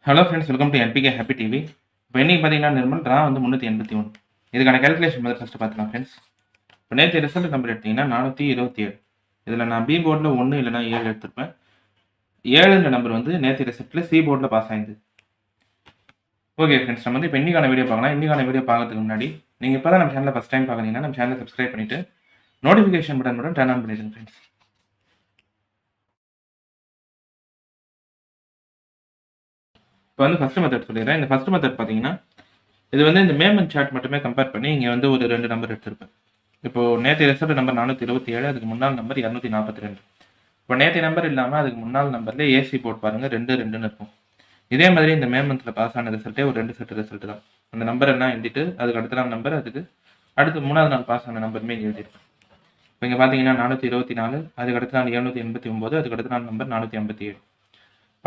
Hello friends, welcome to NPK happy TV. இப்போ இன்னைக்கு பார்த்தீங்கன்னா நிர்மல் ட்ரா வந்து 381. இதுக்கான கேல்குலேஷன் முதல்ல ஃபஸ்ட்டு பார்த்துக்கலாம் ஃப்ரெண்ட்ஸ். இப்போ நேற்று ரிசல்ட் நம்பர் எடுத்தீங்கன்னா 427. இதில் நான் பி போர்டில் 1 இல்லைனா 7 எடுத்திருப்பேன். 7ன்ற நம்பர் வந்து நேற்று ரிசல்ட்டில் சி போர்டில் பாஸ் ஆயிடுது. ஓகே ஃப்ரெண்ட்ஸ், நம்ம வந்து இப்போ இன்னைக்கான வீடியோ பார்க்கலாம். இன்னைக்கான வீடியோ பார்க்கறதுக்கு முன்னாடி நீங்கள் இப்போ தான் நம்ம சேனலில் ஃபஸ்ட் டைம் பார்க்குறீங்கன்னா நம்ம சேனலை சப்ஸ்கிரைப் பண்ணிவிட்டு நோட்டிஃபிகேஷன் பட்டன் மட்டும் டர்ன் ஆன் பண்ணிடுங்க ஃப்ரெண்ட்ஸ். இப்போ வந்து ஃபஸ்ட்டு மெத்தட் சொல்லிடுறேன். இந்த ஃபஸ்ட்டு மெத்தட் பார்த்தீங்கன்னா இது வந்து இந்த மேமன் சார்ட் மட்டுமே கம்பேர் பண்ணி இங்கே வந்து ஒரு 2 நம்பர் எடுத்திருப்பேன். இப்போ நேற்று ரிசல்ட் நம்பர் 427, அதுக்கு முன்னாள் நம்பர் 242. இப்போ நேற்று நம்பர் இல்லாமல் அதுக்கு முன்னாள் நம்பர்ல ஏசி போர்ட் பாருங்கள் 2 இருக்கும். இதே மாதிரி இந்த மே மந்த்தில் பாஸ் ஆன ரிசல்ட்டே ஒரு 2 செட் ரிசல்ட் தான். அந்த நம்பர் எல்லாம் எழுதிட்டு அதுக்கு அடுத்த நாள் நம்பர், அதுக்கு அடுத்து 3வது நாள் பாஸ் ஆன நம்பருமே எழுதியிருக்கேன். இப்போ இங்கே பார்த்தீங்கன்னா 424, அதுக்கு அடுத்த நாள் 789, அதுக்கு அடுத்த நாள் நம்பர் 457.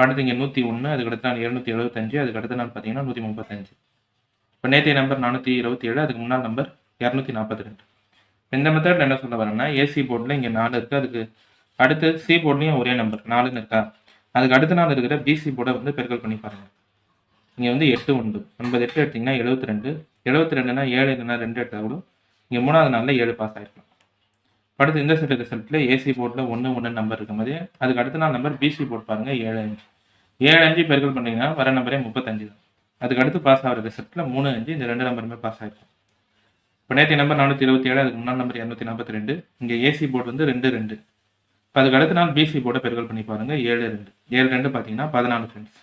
அடுத்து இங்கே 101, அதுக்கு அடுத்த நாள் 775, அதுக்கு அடுத்த நாள் பார்த்தீங்கன்னா 135. இப்போ நேற்றைய நம்பர் 427, அதுக்கு முன்னாள் நம்பர் 242. இந்த மெத்தடில் என்ன சொல்ல வரேன்னா, ஏசி போர்டில் இங்கே 4 இருக்குது, அதுக்கு அடுத்து சி போர்ட்லேயும் ஒரே நம்பர் 4ன்னு இருக்கா, அதுக்கு அடுத்த நாள் இருக்கிற பிசி போர்டை வந்து பெருக்கல் பண்ணி பாருங்கள். இங்கே வந்து 8 உண்டு, 9 8 எடுத்திங்கன்னா 72, 72னா 7 இல்லைனா 2 எடுத்தால் கூட இங்கே 3வது நாளில் 7 பாஸ் ஆகிருக்கும். அடுத்து இந்த செட் ரிசல்ட்டில் ஏசி போர்டில் 1 நம்பர் இருக்கும் போது அதுக்கு அடுத்த நாள் நம்பர் பிசி போர்ட் பாருங்கள் 7 5 பெருக்கல் பண்ணிங்கன்னா வர நம்பரே 35 தான். அதுக்கு அடுத்து பாஸ் ஆகிற ரிசல்ட்டில் 3 5 இந்த 2 நம்பருமே பாஸ் ஆகிருக்கும். இப்போ நேற்று நம்பர் 427, அதுக்கு முன்னாள் நம்பர் 242, இங்கே ஏசி போர்டு வந்து 2 இப்போ அதுக்கு அடுத்த நாள் பிசி போர்டை பெருக்கல் பண்ணி பாருங்கள் 7 2 பார்த்தீங்கன்னா 14 ஃப்ரெண்ட்ஸ்.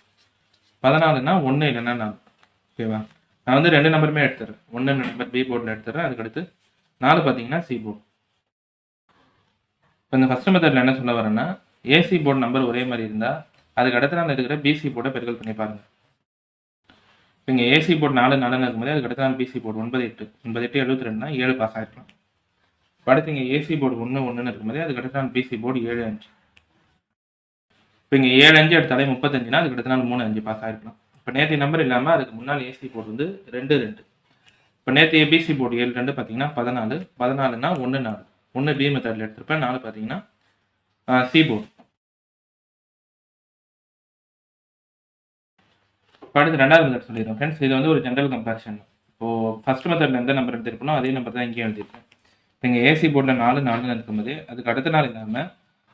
14னா 1 இல்லைன்னா 4. ஓகேவா, நான் வந்து 2 நம்பருமே எடுத்துறேன். 1 நம்பர் பி போர்டில் எடுத்துறேன், அதுக்கடுத்து 4 பார்த்தீங்கன்னா சி போர்டு. இப்போ இந்த ஃபஸ்ட் மெத்தடில் என்ன சொல்ல வரேன்னா, ஏசி போர்டு நம்பர் ஒரே மாதிரி இருந்தால் அதுக்கு அடுத்த நாள் இருக்கிற பிசி போர்டை பெருக்கல் பண்ணி பாருங்கள். இப்போ இங்கே ஏசி போர்டு 4 இருக்கும்போது அதுக்கு அடுத்த நாள் பிசி போர்டு 9 8 72னா 7 பாஸ் ஆகிருக்கலாம். அடுத்து இங்கே ஏசி போர்டு 1 இருக்கும்போது அதுக்கு அடுத்த நாள் பிசி போர்டு 7 5. இப்போ இங்கே 7 5 எடுத்தாலே 35னா அதுக்கு அடுத்த நாள் 3 5 பாஸ் ஆகிருக்கலாம். இப்போ நேற்று நம்பர் இல்லாமல் அதுக்கு முன்னால் ஏசி போர்டு வந்து 2 இப்போ நேற்று பிசி போர்டு 7 2 பார்த்தீங்கன்னா 14னா 1 4. 1 பி மெத்தடில் எடுத்திருப்பேன், 4 பார்த்தீங்கன்னா சி போர்டு. அடுத்து 2வது மெத்தட் சொல்லிடுறேன் ஃப்ரெண்ட்ஸ். இது வந்து ஒரு ஜென்ரல் கம்பேரிஷன். இப்போது ஃபஸ்ட் மெத்தடில் எந்த நம்பர் எடுத்திருக்கணும் அதே நம்பர் தான் இங்கேயும் எழுதியிருக்கேன். இப்போ இங்கே ஏசி போர்டில் 4 இருக்கும்போது அதுக்கு அடுத்த நாள் இல்லாமல்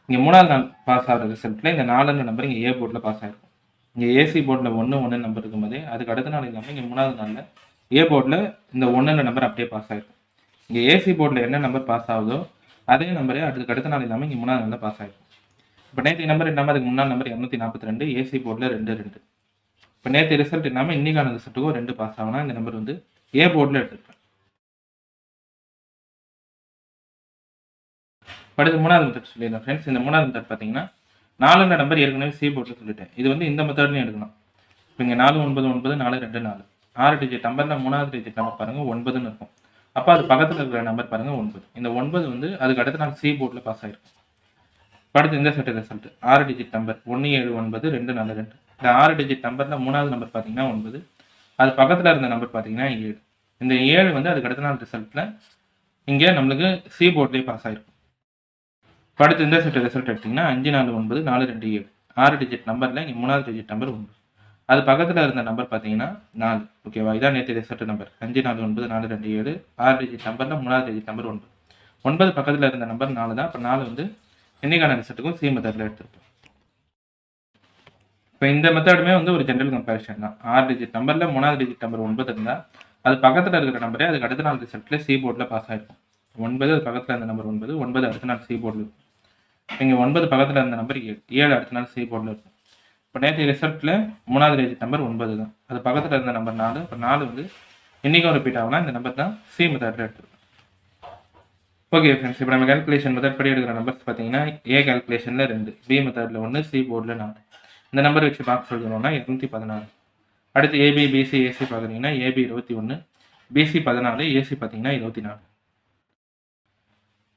இங்கே 3வது நாள் பாஸ் ஆகிற ரிசல்ட்டில் இந்த 4 நம்பர் இங்கே ஏ போர்டில் பாஸ் ஆகிருக்கும். இங்கே ஏசி போர்டில் 1 நம்பர் இருக்கும்போது அதுக்கு அடுத்த நாள் இல்லாமல் இங்கே 3வது நாளில் ஏ போர்டில் இந்த 1 நம்பர் அப்படியே பாஸ் ஆகிருக்கும். இங்கே ஏசி போர்டில் என்ன நம்பர் பாஸ் ஆகுதோ அதே நம்பரே அதுக்கு அடுத்த நாள் இல்லாமல் இங்கே 3வது நாளில் பாஸ் ஆகிருக்கும். இப்போ நேற்று நம்பர் இல்லாமல் அதுக்கு முன்னாள் நம்பர் 242, ஏசி போர்டில் 2 இப்போ நேற்று ரிசல்ட் இல்லாமல் இன்றைக்கான ரிசல்ட்டுக்கும் 2 பாஸ் ஆகுனா இந்த நம்பர் வந்து ஏ போர்டில் எடுத்துருப்பேன். அடுத்து 3வது மெத்தட் சொல்லிடுறேன் ஃப்ரெண்ட்ஸ். இந்த 3வது மெத்தட் பார்த்தீங்கன்னா 4 நம்பர் ஏற்கனவே சி போர்டில் சொல்லிட்டேன். இது வந்து இந்த மெத்தட்லையும் எடுக்கணும். இப்போ இங்கே 4 9 9 4 2 4 6 டிஜிட் நம்பரில் 3வது டிஜிட் நம்பர் பாருங்கள் 9ன்னு இருக்கும். அப்போ அது பக்கத்தில் இருக்கிற நம்பர் பாருங்கள் 9. இந்த 9 வந்து அதுக்கு அடுத்த நாள் சி போர்டில் பாஸ் ஆகிருக்கும். அடுத்து இந்த செட் ரிசல்ட் 6 டிஜிட் நம்பர் 1 7 9 2 4 2. இந்த 6 டிஜிட் நம்பரில் 3வது நம்பர் பார்த்தீங்கன்னா 9, அது பக்கத்தில் இருந்த நம்பர் பார்த்தீங்கன்னா 7. இந்த 7 வந்து அதுக்கு அடுத்த நாள் ரிசல்ட்டில் இங்கே நம்மளுக்கு சி போர்ட்லேயே பாஸ் ஆகிருக்கும். அடுத்து இந்த செட் ரிசல்ட் எடுத்திங்கன்னா 5 4 9 4 2 7. 6 டிஜிட் நம்பரில் இங்கே 3வது டிஜிட் நம்பர் 9, அது பக்கத்தில் இருந்த நம்பர் பார்த்தீங்கன்னா 4. ஓகேவா, இதான் நேற்று ரிசல்ட் நம்பர் 5 4 9 4 2 7. 6 டிஜிட் நம்பரில் 3வது டிஜிட் நம்பர் 9, 9 பக்கத்தில் இருந்த நம்பர் 4 தான். இப்போ 4 வந்து இன்னைக்கான ரிசல்ட்டுக்கும் சி மெத்தடில் எடுத்திருப்போம். இப்போ இந்த மெத்தடுமே வந்து ஒரு ஜென்ரல் கம்பேரிஷன் தான். 6 டிஜிட் நம்பரில் 3வது டிஜிட் நம்பர் 9 இருந்தால் அது பக்கத்தில் இருக்கிற நம்பரே அதுக்கு அடுத்த நாள் ரிசல்ட்டில் சி போர்டில் பாஸ் ஆகிருக்கும். 9 அது பக்கத்தில் இருந்த நம்பர் 9, 9 அடுத்த நாள் சி போர்டில் இருக்கும். இங்கே 9 பக்கத்தில் இருந்த நம்பர் 7, 7 அடுத்த நாள் சி போர்டில் இருக்கும். இப்போ நேற்று ரிசல்ட்டில் 3வது டிஜிட் நம்பர் 9 தான், அது பக்கத்தில் இருந்த நம்பர் 4. இப்போ 4 வந்து இன்றைக்கும் ரிப்பீட் ஆகுனா இந்த நம்பர் தான் சி மெத்தடில் எடுத்துருக்கும். ஓகே ஃப்ரெண்ட்ஸ், இப்போ நம்ம கேல்குலேஷன் மெத்தட் படி எடுக்கிற நம்பர்ஸ் பார்த்தீங்கன்னா ஏ கேல்குலேஷனில் 2, பி மெத்தடில் 1, சி போர்டில் 4. இந்த நம்பர் வச்சு பார்க்க சொல்லணும்னா 216. அடுத்து ஏபி பிசி ஏசி பார்க்குறீங்கன்னா ஏபி 21, பிசி 14, ஏசி பார்த்தீங்கன்னா 24.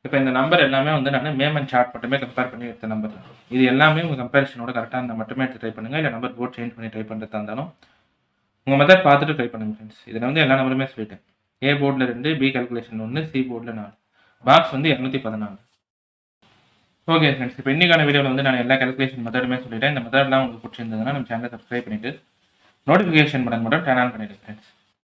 இப்போ இந்த நம்பர் எல்லாமே வந்து நான் மேமன் சார்ட் மட்டுமே கம்பேர் பண்ணி எடுத்த நம்பர். இது எல்லாமே உங்கள் கம்பேரிஷனோட கரெக்டாக இருந்தால் மட்டுமே எடுத்து ட்ரை பண்ணுங்கள். இல்லை நம்பர் போர்ட் சேஞ்ச் பண்ணி ட்ரை பண்ணுறதா இருந்தாலும் உங்கள் மெத்தட் பார்த்துட்டு ட்ரை பண்ணுங்கள் ஃப்ரெண்ட்ஸ். இதில் வந்து எல்லா நம்பருமே சொல்லிட்டேன். ஏ போர்டில் 2, பி கேல்குலேஷன் 1, சி போர்டில் 4, பாக்ஸ் வந்து 214. ஓகே ஃப்ரெண்ட்ஸ், இப்போ இன்றைக்கான வீடியோவில் வந்து நான் எல்லா கேல்குலேஷன் மெத்தடுமே சொல்லிட்டேன். இந்த மெத்தட்லாம் உங்களுக்கு பிடிச்சிருந்ததுன்னா நம்ம சேனலை சப்ஸ்கிரைப் பண்ணிவிட்டு நோட்டிஃபிகேஷன் பட்டன் மட்டும் டர்ன் ஆன் பண்ணிடுங்க ஃப்ரெண்ட்ஸ்.